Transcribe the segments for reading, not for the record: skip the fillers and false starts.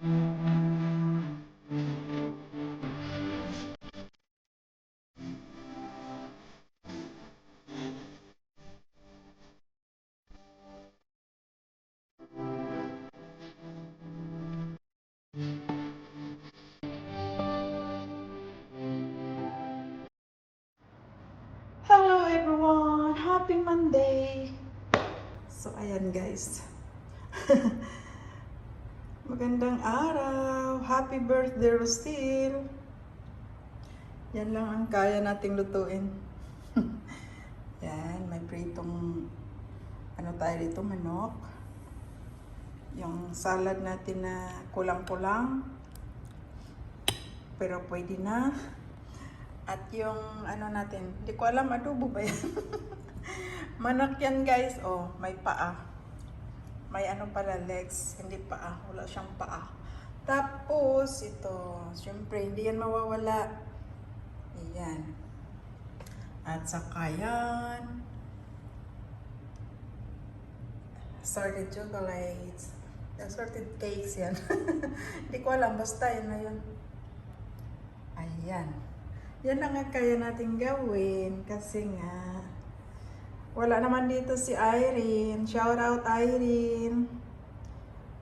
Hello everyone! Happy Monday! So ayan guys. Magandang araw! Happy birthday Rosil! Yan lang ang kaya nating lutuin. Yan, may pritong ano tayo dito, manok. Yung salad natin na kulang-kulang. Pero pwede na. At yung ano natin, hindi ko alam, adobo ba yan? Manok yan guys, oh, may paa. May ano pala, legs, hindi paa, wala siyang paa. Tapos, ito, syempre, hindi yan mawawala. Ayan. At saka yan, assorted chocolates, assorted cakes yan. Hindi ko alam, basta yun na yun. Ayan. Yan ang nga kaya natin gawin kasi nga wala naman dito si Irene. Shout out Irene.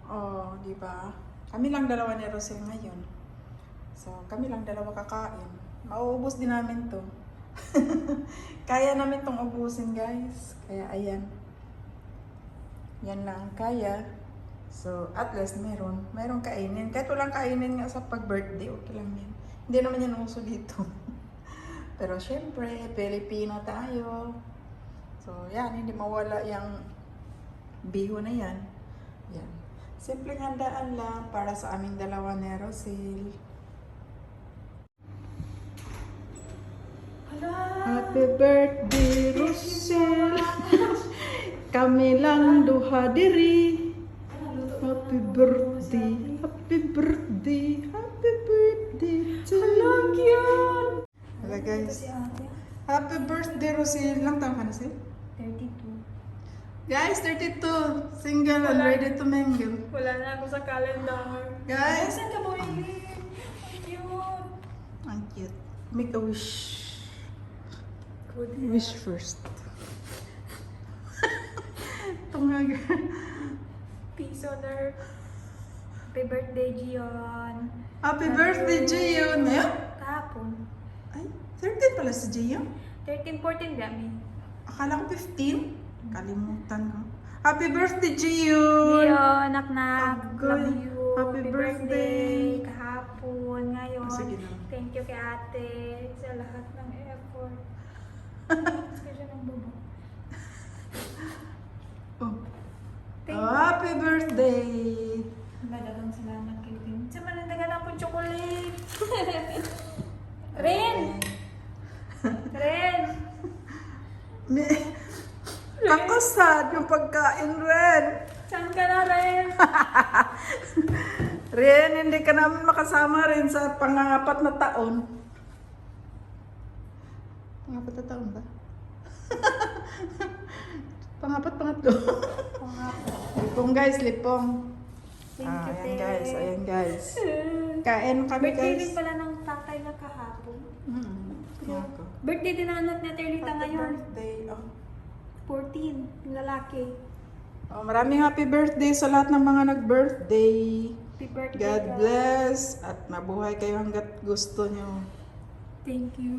Oh, di ba? Kami lang dalawa ni Rosel ngayon. So, kami lang dalawa kakain. Mauubos din namin 'to. Kaya namin 'tong ubusin, guys. Kaya ayan. Yan lang ang kaya. So, at least meron kainin. Kahit walang kainin nga sa pag-birthday, okay lang yan. Hindi naman yan uso dito. Pero syempre, Pilipino tayo. So, yan, hindi mawala yung biho na yan. Yan. Simpleng handaan lang para sa aming dalawa ni Rosil. Happy birthday, Rosil! Kami lang duha diri. Happy birthday, happy birthday, happy birthday to you. Hello guys. Happy birthday, Rosil. Ilang taon ka na, Sil? 32. Guys, 32. Single and ready to mingle. Wala na ako sa calendar. Guys. Saan ka bumili? Cute. Ang cute. Make a wish. Good. Wish first. Tungaga. Peace on earth. Happy birthday, Gion. Happy birthday, Gio. Ngayon? Kahapon. Ay, 13 pala si Gio. 13, 14 gami. Akala ko 15. Kalimutan ko. Happy birthday, Gio. Gion, nak-nak. Good. Love you. Happy birthday. Kahapon, ngayon. Sige na. Thank you kay ate sa lahat ng effort. Kasi ng bubo. Oh. Thank Oh, happy birthday. Madagang salamat kay Vin. Sa manandagan akong chocolate. Ren! Ren! Kakasad yung pagkain, Ren. Saan ka na, Ren? Ren, hindi ka namin makasama rin sa pangangapat na taon. Pangapat na taon ba? Pangatlo. Lipong guys, lipong. Thank you, Ayan Te. guys, ayan guys. Kain kami Birthday guys. din pala ng tatay na kahapon. Yan ko. Birthday din ng anak niya, Terlita, Happy ngayon. birthday. Oh. 14, yung lalaki. Oh, maraming happy birthday sa lahat ng mga nag-birthday. Happy birthday, God guys. bless at mabuhay kayo hanggat gusto nyo. Thank you.